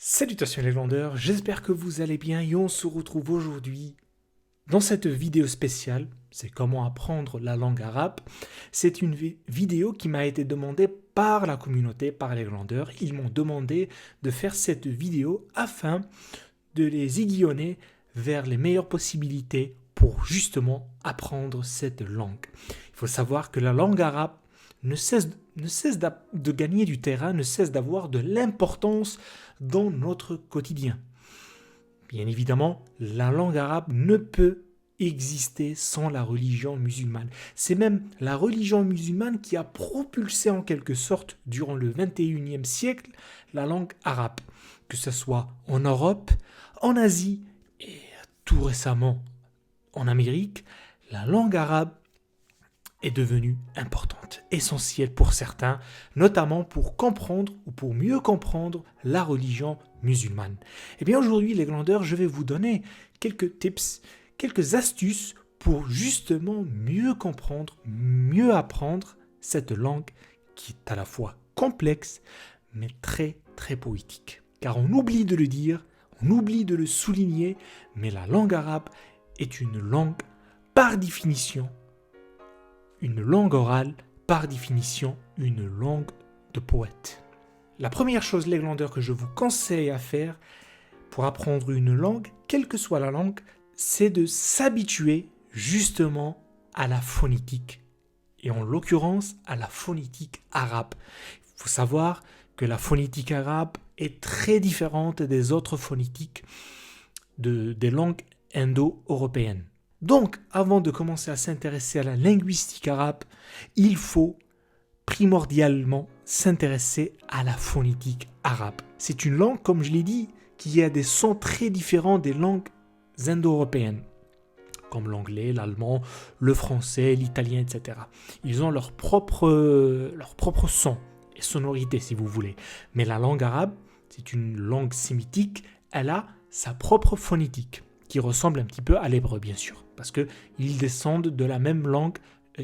Salutations les glandeurs, j'espère que vous allez bien et on se retrouve aujourd'hui dans cette vidéo spéciale. C'est comment apprendre la langue arabe. C'est une vidéo qui m'a été demandée par la communauté, par les glandeurs. Ils m'ont demandé de faire cette vidéo afin de les aiguillonner vers les meilleures possibilités pour justement apprendre cette langue. Il faut savoir que la langue arabe ne cesse de gagner du terrain, ne cesse d'avoir de l'importance dans notre quotidien. Bien évidemment, la langue arabe ne peut exister sans la religion musulmane. C'est même la religion musulmane qui a propulsé en quelque sorte, durant le 21e siècle, la langue arabe. Que ce soit en Europe, en Asie et tout récemment en Amérique, la langue arabe est devenue importante, essentielle pour certains, notamment pour comprendre ou pour mieux comprendre la religion musulmane. Et bien aujourd'hui, les glandeurs, je vais vous donner quelques tips, quelques astuces pour justement mieux comprendre, mieux apprendre cette langue qui est à la fois complexe, mais très très poétique. Car on oublie de le dire, on oublie de le souligner, mais la langue arabe est une langue par définition, une langue orale, par définition, une langue de poète. La première chose, les glandeurs, que je vous conseille à faire pour apprendre une langue, quelle que soit la langue, c'est de s'habituer justement à la phonétique. Et en l'occurrence, à la phonétique arabe. Il faut savoir que la phonétique arabe est très différente des autres phonétiques des langues indo-européennes. Donc, avant de commencer à s'intéresser à la linguistique arabe, il faut primordialement s'intéresser à la phonétique arabe. C'est une langue, comme je l'ai dit, qui a des sons très différents des langues indo-européennes, comme l'anglais, l'allemand, le français, l'italien, etc. Ils ont leur propre son et sonorité, si vous voulez. Mais la langue arabe, c'est une langue sémitique, elle a sa propre phonétique, qui ressemble un petit peu à l'hébreu, bien sûr, parce qu'ils descendent de la même langue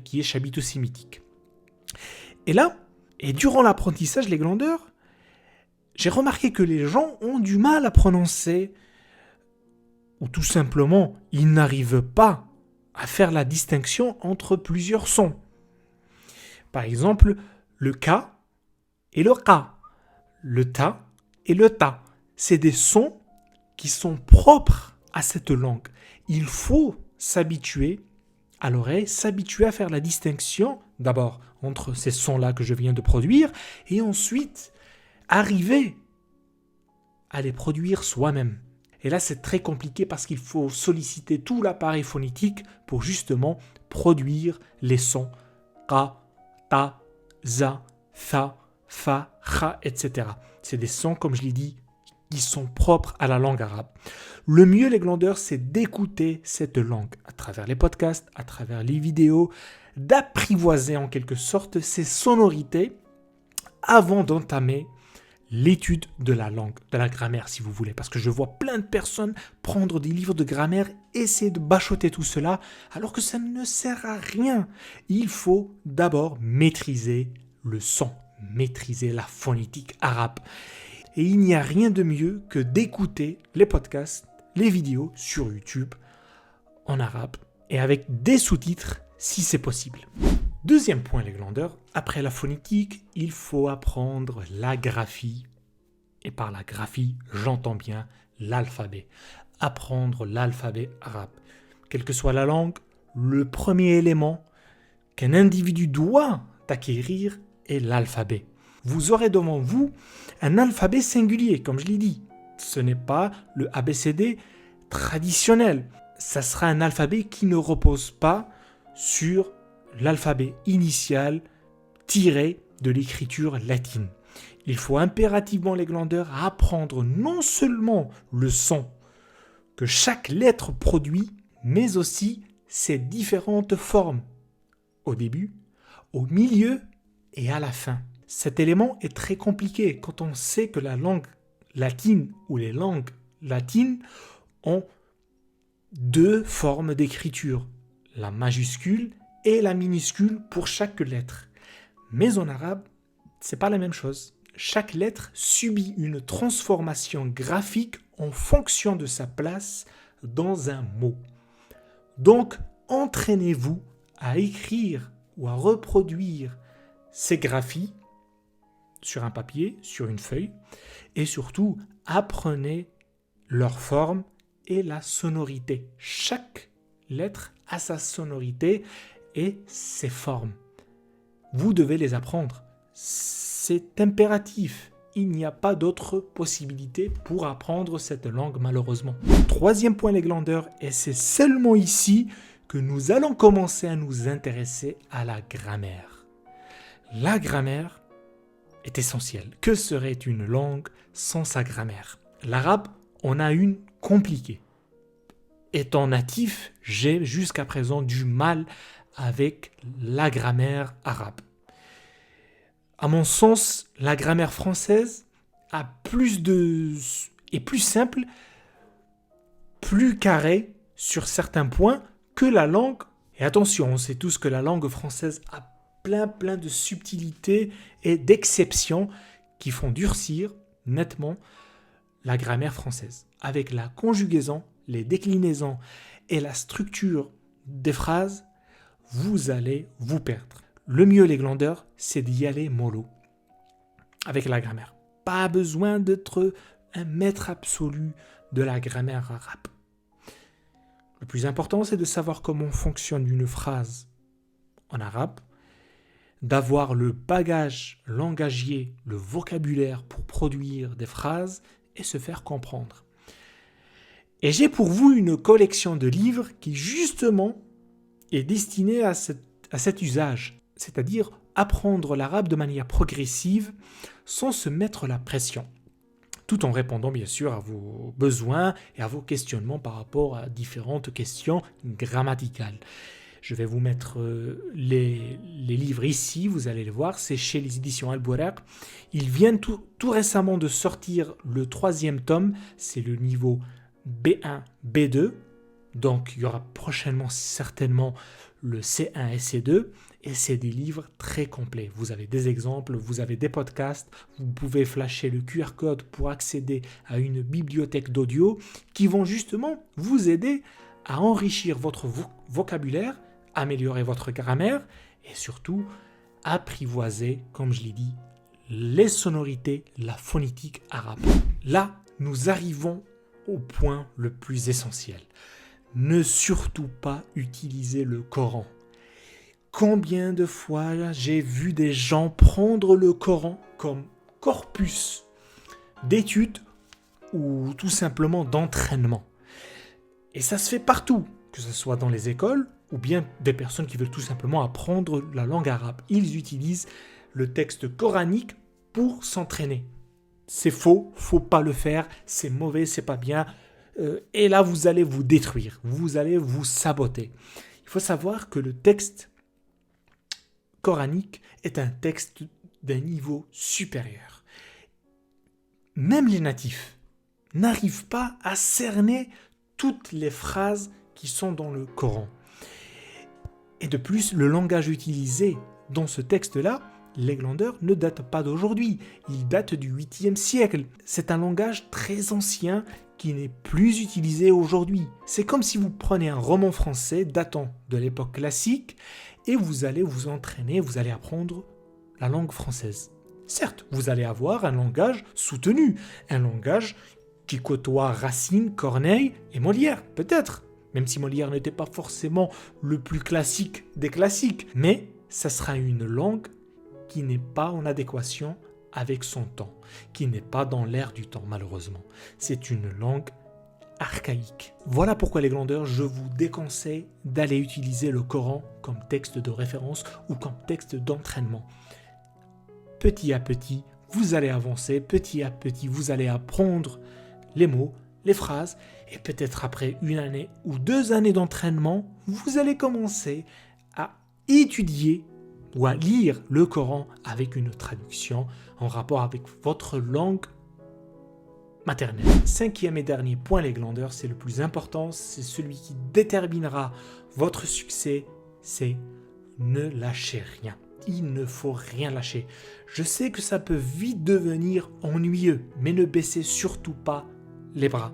qui est chabito-sémitique. Et là, et durant l'apprentissage, les glandeurs, j'ai remarqué que les gens ont du mal à prononcer, ou tout simplement, ils n'arrivent pas à faire la distinction entre plusieurs sons. Par exemple, le ka et le ka, le ta et le ta. C'est des sons qui sont propres à cette langue. Il faut s'habituer à l'oreille, s'habituer à faire la distinction d'abord entre ces sons-là que je viens de produire et ensuite arriver à les produire soi-même. Et là, c'est très compliqué parce qu'il faut solliciter tout l'appareil phonétique pour justement produire les sons ka, ta, za, tha, fa, kha, etc. C'est des sons, comme je l'ai dit, qui sont propres à la langue arabe. Le mieux, les glandeurs, c'est d'écouter cette langue à travers les podcasts, à travers les vidéos, d'apprivoiser en quelque sorte ces sonorités avant d'entamer l'étude de la langue, de la grammaire si vous voulez. Parce que je vois plein de personnes prendre des livres de grammaire, essayer de bachoter tout cela, alors que ça ne sert à rien. Il faut d'abord maîtriser le son, maîtriser la phonétique arabe. Et il n'y a rien de mieux que d'écouter les podcasts, les vidéos sur YouTube en arabe et avec des sous-titres si c'est possible. Deuxième point, les glandeurs, après la phonétique, il faut apprendre la graphie. Et par la graphie, j'entends bien l'alphabet. Apprendre l'alphabet arabe. Quelle que soit la langue, le premier élément qu'un individu doit acquérir est l'alphabet. Vous aurez devant vous un alphabet singulier, comme je l'ai dit. Ce n'est pas le ABCD traditionnel. Ça sera un alphabet qui ne repose pas sur l'alphabet initial tiré de l'écriture latine. Il faut impérativement, les glandeurs, apprendre non seulement le son que chaque lettre produit, mais aussi ses différentes formes, au début, au milieu et à la fin. Cet élément est très compliqué quand on sait que la langue latine ou les langues latines ont deux formes d'écriture, la majuscule et la minuscule pour chaque lettre. Mais en arabe, c'est pas la même chose. chaque lettre subit une transformation graphique en fonction de sa place dans un mot. Donc, entraînez-vous à écrire ou à reproduire ces graphies sur un papier, sur une feuille, et surtout, apprenez leur forme et la sonorité. Chaque lettre a sa sonorité et ses formes. Vous devez les apprendre. C'est impératif. Il n'y a pas d'autre possibilité pour apprendre cette langue, malheureusement. Troisième point, les glandeurs, et c'est seulement ici que nous allons commencer à nous intéresser à la grammaire. La grammaire est essentielle. Que serait une langue sans sa grammaire? L'arabe, on a une compliquée. Étant natif, j'ai jusqu'à présent du mal avec la grammaire arabe. À mon sens, la grammaire française est plus simple, plus carrée sur certains points que la langue. Et attention, on sait tous que la langue française a plein de subtilités et d'exceptions qui font durcir nettement la grammaire française. Avec la conjugaison, les déclinaisons et la structure des phrases, vous allez vous perdre. Le mieux, les glandeurs, c'est d'y aller mollo avec la grammaire. Pas besoin d'être un maître absolu de la grammaire arabe. Le plus important, c'est de savoir comment fonctionne une phrase en arabe, d'avoir le bagage langagier, le vocabulaire pour produire des phrases et se faire comprendre. Et j'ai pour vous une collection de livres qui, justement, est destinée à cet usage, c'est-à-dire apprendre l'arabe de manière progressive sans se mettre la pression, tout en répondant bien sûr à vos besoins et à vos questionnements par rapport à différentes questions grammaticales. Je vais vous mettre les livres ici, vous allez les voir, c'est chez les éditions Al-Bouraq. Ils viennent tout récemment de sortir le 3e tome, c'est le niveau B1, B2, donc il y aura prochainement certainement le C1 et C2, et c'est des livres très complets. Vous avez des exemples, vous avez des podcasts, vous pouvez flasher le QR code pour accéder à une bibliothèque d'audio qui vont justement vous aider à enrichir votre vocabulaire, améliorer votre grammaire et surtout apprivoiser, comme je l'ai dit, les sonorités, la phonétique arabe. Là, nous arrivons au point le plus essentiel. Ne surtout pas utiliser le Coran. Combien de fois j'ai vu des gens prendre le Coran comme corpus d'études ou tout simplement d'entraînement. Et ça se fait partout, que ce soit dans les écoles ou bien des personnes qui veulent tout simplement apprendre la langue arabe. Ils utilisent le texte coranique pour s'entraîner. C'est faux, faut pas le faire, c'est mauvais, c'est pas bien. Et là, vous allez vous détruire, vous allez vous saboter. Il faut savoir que le texte coranique est un texte d'un niveau supérieur. Même les natifs n'arrivent pas à cerner toutes les phrases qui sont dans le Coran. Et de plus, le langage utilisé dans ce texte-là, les glandeurs, ne date pas d'aujourd'hui. Il date du 8e siècle. C'est un langage très ancien qui n'est plus utilisé aujourd'hui. C'est comme si vous prenez un roman français datant de l'époque classique et vous allez vous entraîner, vous allez apprendre la langue française. Certes, vous allez avoir un langage soutenu, un langage qui côtoie Racine, Corneille et Molière, peut-être. Même si Molière n'était pas forcément le plus classique des classiques. Mais ça sera une langue qui n'est pas en adéquation avec son temps, qui n'est pas dans l'air du temps, malheureusement. C'est une langue archaïque. Voilà pourquoi les glandeurs, je vous déconseille d'aller utiliser le Coran comme texte de référence ou comme texte d'entraînement. Petit à petit, vous allez avancer, petit à petit, vous allez apprendre les mots, les phrases, et peut-être après 1 année ou 2 années d'entraînement, vous allez commencer à étudier ou à lire le Coran avec une traduction en rapport avec votre langue maternelle. 5e et dernier point, les glandeurs, c'est le plus important, c'est celui qui déterminera votre succès, c'est ne lâchez rien. il ne faut rien lâcher. Je sais que ça peut vite devenir ennuyeux, mais ne baissez surtout pas les bras.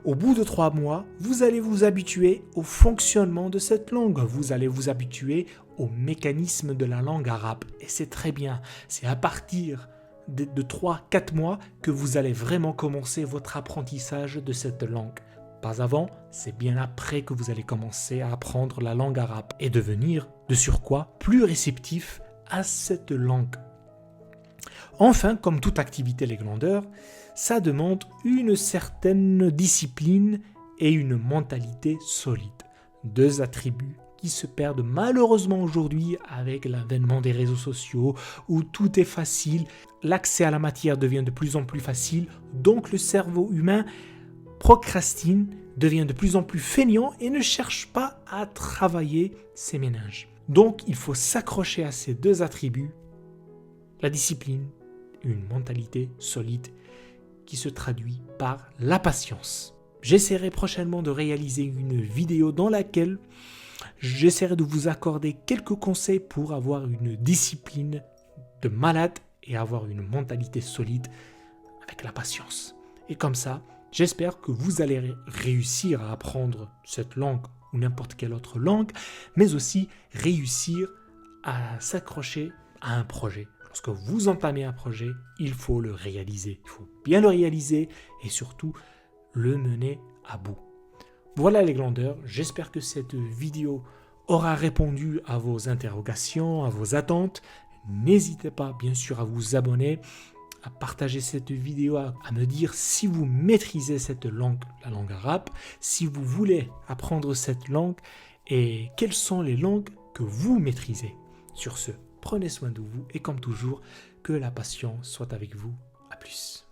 Au bout de 3 mois, vous allez vous habituer au fonctionnement de cette langue. Vous allez vous habituer au mécanisme de la langue arabe. Et c'est très bien. C'est à partir de 3-4 mois que vous allez vraiment commencer votre apprentissage de cette langue. Pas avant, c'est bien après que vous allez commencer à apprendre la langue arabe et devenir, de surcroît, plus réceptif à cette langue. Enfin, comme toute activité les glandeurs, ça demande une certaine discipline et une mentalité solide. 2 attributs qui se perdent malheureusement aujourd'hui avec l'avènement des réseaux sociaux où tout est facile, l'accès à la matière devient de plus en plus facile, donc le cerveau humain procrastine, devient de plus en plus feignant et ne cherche pas à travailler ses méninges. Donc il faut s'accrocher à ces 2 attributs, la discipline, une mentalité solide qui se traduit par la patience. J'essaierai prochainement de réaliser une vidéo dans laquelle j'essaierai de vous accorder quelques conseils pour avoir une discipline de malade et avoir une mentalité solide avec la patience. Et comme ça, j'espère que vous allez réussir à apprendre cette langue ou n'importe quelle autre langue, mais aussi réussir à s'accrocher à un projet. Lorsque vous entamez un projet, il faut le réaliser. Il faut bien le réaliser et surtout le mener à bout. Voilà les glandeurs, j'espère que cette vidéo aura répondu à vos interrogations, à vos attentes. N'hésitez pas bien sûr à vous abonner, à partager cette vidéo, à me dire si vous maîtrisez cette langue, la langue arabe, si vous voulez apprendre cette langue et quelles sont les langues que vous maîtrisez. Sur ce, prenez soin de vous et comme toujours, que la patience soit avec vous. À plus.